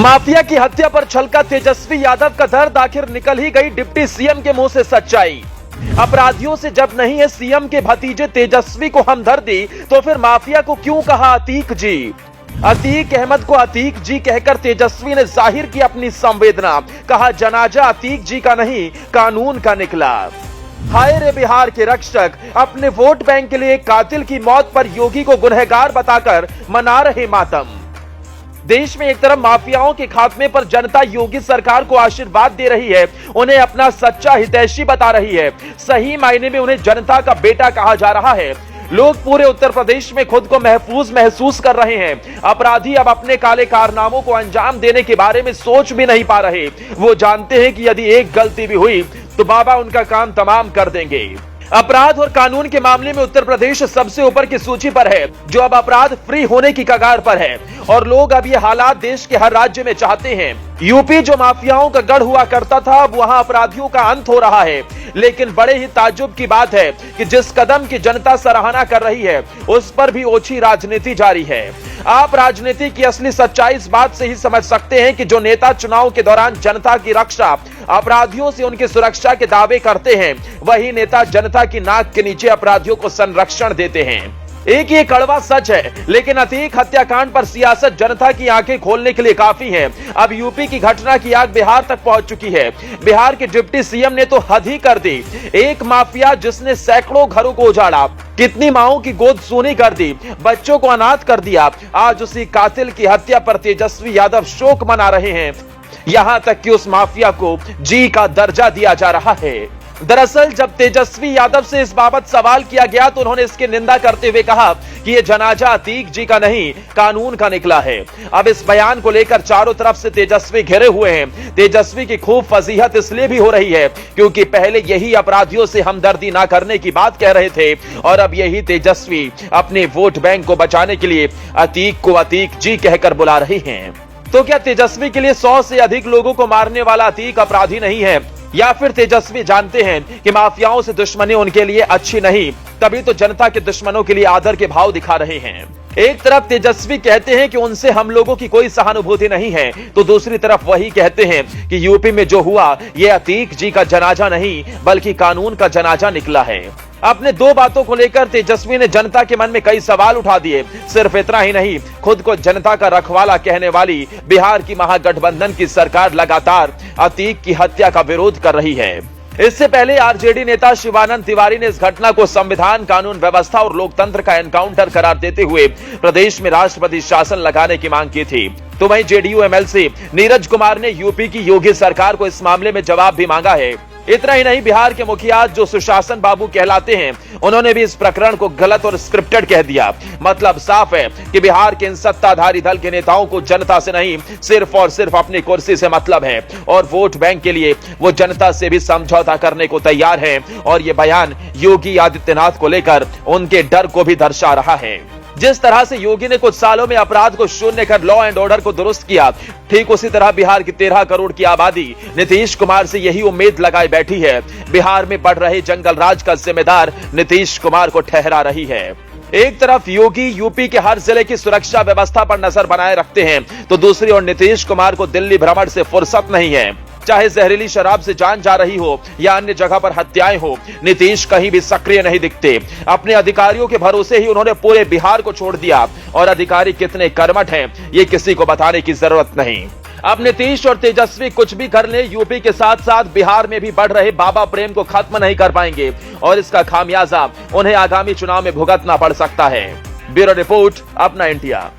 Mafia की हत्या पर छलका तेजस्वी यादव का दर्द, आखिर निकल ही गई डिप्टी सीएम के मुंह से सच्चाई। अपराधियों से जब नहीं है सीएम के भतीजे तेजस्वी को हमदर्दी, तो फिर माफिया को क्यों कहा अतीक जी? अतीक अहमद को अतीक जी कहकर तेजस्वी ने जाहिर की अपनी संवेदना, कहा जनाजा अतीक जी का नहीं कानून का निकला। हाय रे बिहार के रक्षक, अपने वोट बैंक के लिए एक कातिल की मौत पर योगी को गुनहगार बताकर मना रहे मातम। देश में एक तरफ माफियाओं के खात्मे पर जनता योगी सरकार को आशीर्वाद दे रही है, उन्हें अपना सच्चा हितैषी बता रही है, सही मायने में उन्हें जनता का बेटा कहा जा रहा है। लोग पूरे उत्तर प्रदेश में खुद को महफूज महसूस कर रहे हैं। अपराधी अब अपने काले कारनामों को अंजाम देने के बारे में सोच भी नहीं पा रहे। वो जानते हैं कि यदि एक गलती भी हुई तो बाबा उनका काम तमाम कर देंगे। अपराध और कानून के मामले में उत्तर प्रदेश सबसे ऊपर की सूची पर है, जो अब अपराध फ्री होने की कगार पर है, और लोग अब ये हालात देश के हर राज्य में चाहते हैं। यूपी जो माफियाओं का गढ़ हुआ करता था, अब वहां अपराधियों का अंत हो रहा है। लेकिन बड़े ही ताज्जुब की बात है कि जिस कदम की जनता सराहना कर रही है, उस पर भी ओछी राजनीति जारी है। आप राजनीति की असली सच्चाई इस बात से ही समझ सकते हैं कि जो नेता चुनाव के दौरान जनता की रक्षा, अपराधियों से उनकी सुरक्षा के दावे करते हैं, वही नेता जनता की नाक के नीचे अपराधियों को संरक्षण देते हैं। एक ये कड़वा सच है, लेकिन अतीक हत्याकांड पर सियासत जनता की आंखें खोलने के लिए काफी है। अब यूपी की घटना की आग बिहार तक पहुंच चुकी है। बिहार के डिप्टी सीएम ने तो हद ही कर दी। एक माफिया जिसने सैकड़ों घरों को उजाड़ा, कितनी माओं की गोद सूनी कर दी, बच्चों को अनाथ कर दिया, आज उसी कातिल की हत्या पर तेजस्वी यादव शोक मना रहे हैं। यहां तक कि उस माफिया को जी का दर्जा दिया जा रहा है। दरअसल जब तेजस्वी यादव से इस बाबत सवाल किया गया तो उन्होंने इसकी निंदा करते हुए कहा कि यह जनाजा अतीक जी का नहीं कानून का निकला है। अब इस बयान को लेकर चारों तरफ से तेजस्वी घिरे हुए हैं। तेजस्वी की खूब फजीहत इसलिए भी हो रही है क्योंकि पहले यही अपराधियों से हमदर्दी ना करने की बात कह रहे थे, और अब यही तेजस्वी अपने वोट बैंक को बचाने के लिए अतीक को अतीक जी कहकर बुला रहे हैं। तो क्या तेजस्वी के लिए 100 से अधिक लोगों को मारने वाला अतीक अपराधी नहीं है, या फिर तेजस्वी जानते हैं कि माफियाओं से दुश्मनी उनके लिए अच्छी नहीं, तभी तो जनता के दुश्मनों के लिए आदर के भाव दिखा रहे हैं। एक तरफ तेजस्वी कहते हैं कि उनसे हम लोगों की कोई सहानुभूति नहीं है, तो दूसरी तरफ वही कहते हैं कि यूपी में जो हुआ ये अतीक जी का जनाजा नहीं बल्कि कानून का जनाजा निकला है। अपने दो बातों को लेकर तेजस्वी ने जनता के मन में कई सवाल उठा दिए। सिर्फ इतना ही नहीं, खुद को जनता का रखवाला कहने वाली बिहार की महागठबंधन की सरकार लगातार अतीक की हत्या का विरोध कर रही है। इससे पहले आरजेडी नेता शिवानंद तिवारी ने इस घटना को संविधान, कानून व्यवस्था और लोकतंत्र का एनकाउंटर करार देते हुए प्रदेश में राष्ट्रपति शासन लगाने की मांग की थी। तो वहीं जेडीयू एमएलसी नीरज कुमार ने यूपी की योगी सरकार को इस मामले में जवाब भी मांगा है। इतना ही नहीं, बिहार के मुखिया जो सुशासन बाबू कहलाते हैं, उन्होंने भी इस प्रकरण को गलत और स्क्रिप्टेड कह दिया। मतलब साफ है कि बिहार के इन सत्ताधारी दल के नेताओं को जनता से नहीं, सिर्फ और सिर्फ अपनी कुर्सी से मतलब है, और वोट बैंक के लिए वो जनता से भी समझौता करने को तैयार है। और ये बयान योगी आदित्यनाथ को लेकर उनके डर को भी दर्शा रहा है। जिस तरह से योगी ने कुछ सालों में अपराध को शून्य कर लॉ एंड ऑर्डर को दुरुस्त किया, ठीक उसी तरह बिहार की 13 करोड़ की आबादी नीतीश कुमार से यही उम्मीद लगाए बैठी है। बिहार में बढ़ रहे जंगल राज का जिम्मेदार नीतीश कुमार को ठहरा रही है। एक तरफ योगी यूपी के हर जिले की सुरक्षा व्यवस्था पर नजर बनाए रखते हैं, तो दूसरी ओर नीतीश कुमार को दिल्ली भ्रमण से फुर्सत नहीं है। चाहे जहरीली शराब से जान जा रही हो या अन्य जगह पर हत्याएं हो, नीतीश कहीं भी सक्रिय नहीं दिखते। अपने अधिकारियों के भरोसे ही उन्होंने पूरे बिहार को छोड़ दिया, और अधिकारी कितने कर्मठ हैं ये किसी को बताने की जरूरत नहीं। अब नीतीश और तेजस्वी कुछ भी कर ले, यूपी के साथ साथ बिहार में भी बढ़ रहे बाबा प्रेम को खत्म नहीं कर पाएंगे, और इसका खामियाजा उन्हें आगामी चुनाव में भुगतना पड़ सकता है। ब्यूरो रिपोर्ट, अपना इंडिया।